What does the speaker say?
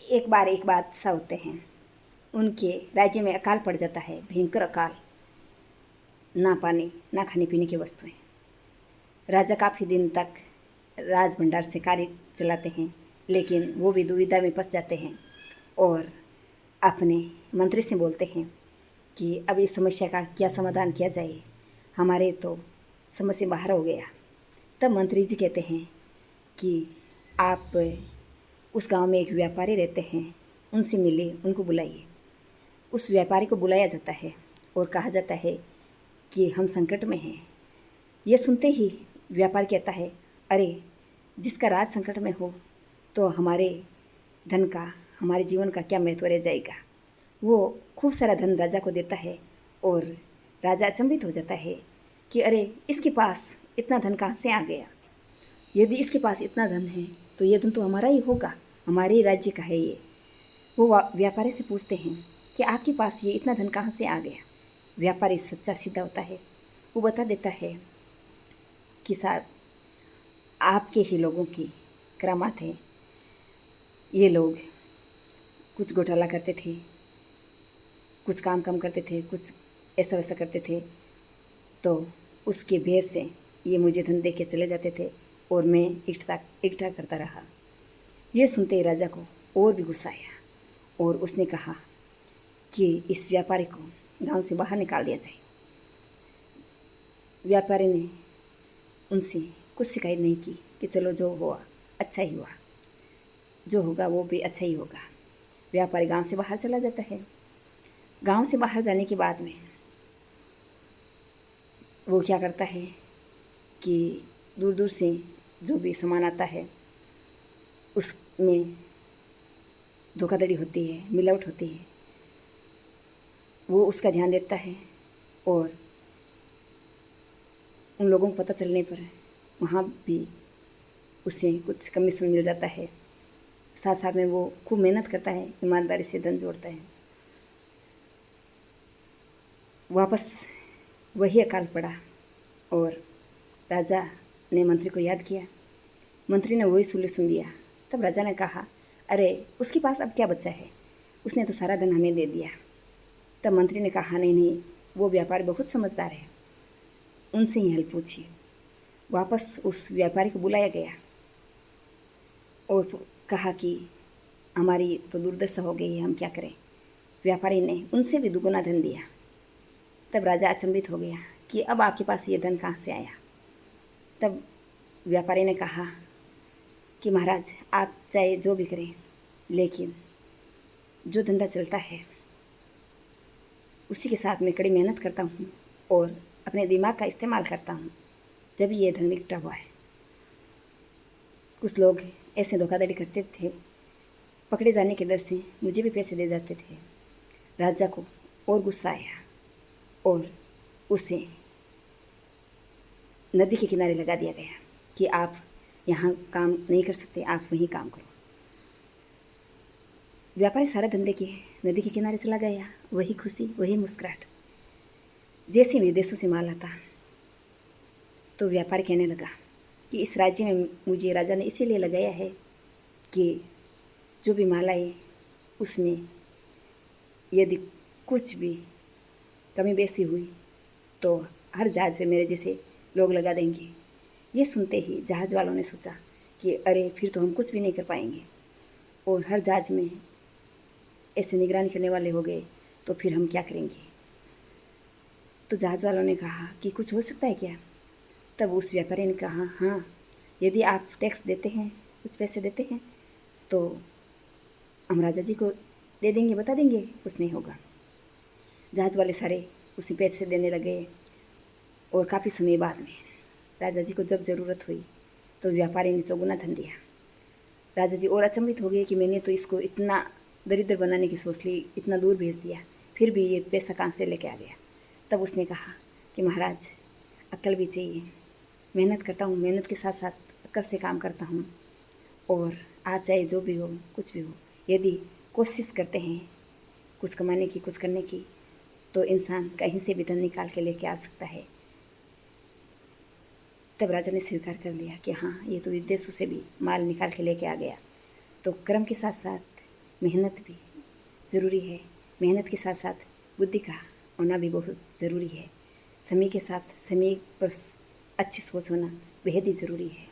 एक बादशाह होते हैं। उनके राज्य में अकाल पड़ जाता है, भयंकर अकाल। ना पानी ना खाने पीने की वस्तुएं। राजा काफ़ी दिन तक राज भंडार से कार्य चलाते हैं, लेकिन वो भी दुविधा में फंस जाते हैं और अपने मंत्री से बोलते हैं कि अब इस समस्या का क्या समाधान किया जाए, हमारे तो समझ से बाहर हो गया। तब मंत्री जी कहते हैं कि आप उस गांव में एक व्यापारी रहते हैं, उनसे मिलिए, उनको बुलाइए। उस व्यापारी को बुलाया जाता है और कहा जाता है कि हम संकट में हैं। ये सुनते ही व्यापारी कहता है, अरे जिसका राज संकट में हो तो हमारे धन का, हमारे जीवन का क्या महत्व रह जाएगा। वो खूब सारा धन राजा को देता है और राजा अचंभित हो जाता है कि अरे इसके पास इतना धन कहाँ से आ गया। यदि इसके पास इतना धन है तो ये धन तो हमारा ही होगा, हमारे ही राज्य का है ये। वो व्यापारी से पूछते हैं कि आपके पास ये इतना धन कहाँ से आ गया। व्यापारी सच्चा सीधा होता है, वो बता देता है कि साहब आपके ही लोगों की करामात है। ये लोग कुछ घोटाला करते थे, कुछ काम कम करते थे, कुछ ऐसा वैसा करते थे, तो उसके भेद से ये मुझे धन दे के चले जाते थे और मैं इकट्ठा करता रहा। ये सुनते ही राजा को और भी गुस्सा आया और उसने कहा कि इस व्यापारी को गांव से बाहर निकाल दिया जाए। व्यापारी ने उनसे कुछ शिकायत नहीं की कि चलो जो हुआ अच्छा ही हुआ, जो होगा वो भी अच्छा ही होगा। व्यापारी गांव से बाहर चला जाता है। गांव से बाहर जाने के बाद में वो क्या करता है कि दूर दूर से जो भी सामान आता है उसमें धोखाधड़ी होती है, मिलावट होती है, वो उसका ध्यान देता है और उन लोगों को पता चलने पर वहाँ भी उसे कुछ कमीशन मिल जाता है। साथ साथ में वो खूब मेहनत करता है, ईमानदारी से धन जोड़ता है। वापस वही अकाल पड़ा और राजा ने मंत्री को याद किया। मंत्री ने वही सोल्यूशन दिया। तब राजा ने कहा, अरे उसके पास अब क्या बचा है, उसने तो सारा धन हमें दे दिया। तब मंत्री ने कहा, नहीं नहीं, वो व्यापारी बहुत समझदार है, उनसे ही हेल्प पूछिए। वापस उस व्यापारी को बुलाया गया और कहा कि हमारी तो दुर्दशा हो गई है, हम क्या करें। व्यापारी ने उनसे भी दुगुना धन दिया। तब राजा अचंभित हो गया कि अब आपके पास ये धन कहाँ से आया। तब व्यापारी ने कहा कि महाराज आप चाहे जो भी करें, लेकिन जो धंधा चलता है उसी के साथ मैं कड़ी मेहनत करता हूँ और अपने दिमाग का इस्तेमाल करता हूँ, जब ये धन इकट्ठा हुआ है। कुछ लोग ऐसे धोखाधड़ी करते थे, पकड़े जाने के डर से मुझे भी पैसे दे जाते थे। राजा को और गुस्सा आया और उसे नदी के किनारे लगा दिया गया कि आप यहाँ काम नहीं कर सकते, आप वहीं काम करो। व्यापारी सारा धंधे के नदी के किनारे चला गया, वही खुशी, वही मुस्कुराहट। जैसे विदेशों से माल आता तो व्यापारी कहने लगा कि इस राज्य में मुझे राजा ने इसीलिए लगाया है कि जो भी माल आए उसमें यदि कुछ भी कमी बेसी हुई तो हर जहाज़ पे मेरे जैसे लोग लगा देंगे। ये सुनते ही जहाज़ वालों ने सोचा कि अरे फिर तो हम कुछ भी नहीं कर पाएंगे और हर जहाज़ में ऐसे निगरानी करने वाले हो गए तो फिर हम क्या करेंगे। तो जहाज़ वालों ने कहा कि कुछ हो सकता है क्या। तब उस व्यापारी ने कहा, हाँ, यदि आप टैक्स देते हैं, कुछ पैसे देते हैं तो हम राजा जी को दे देंगे, बता देंगे, कुछ नहीं होगा। जहाज़ वाले सारे उसी पैसे देने लगे और काफ़ी समय बाद में राजा जी को जब ज़रूरत हुई तो व्यापारी ने चौगुना धन दिया। राजा जी और अचंभित हो गए कि मैंने तो इसको इतना दरिद्र बनाने की सोच ली, इतना दूर भेज दिया, फिर भी ये पैसा कहाँ से लेके आ गया। तब उसने कहा कि महाराज अक्ल भी चाहिए, मेहनत करता हूँ, मेहनत के साथ साथ अक्ल से काम करता हूँ और आप चाहे जो भी हो, कुछ भी हो, यदि कोशिश करते हैं कुछ कमाने की, कुछ करने की, तो इंसान कहीं से भी धन निकाल के लेके आ सकता है। तब राजा ने स्वीकार कर लिया कि हाँ, ये तो विदेशों से भी माल निकाल के लेके आ गया। तो कर्म के साथ साथ मेहनत भी ज़रूरी है। मेहनत के साथ साथ बुद्धि का होना भी बहुत ज़रूरी है। समय के साथ समय पर अच्छी सोच होना बेहद ही ज़रूरी है।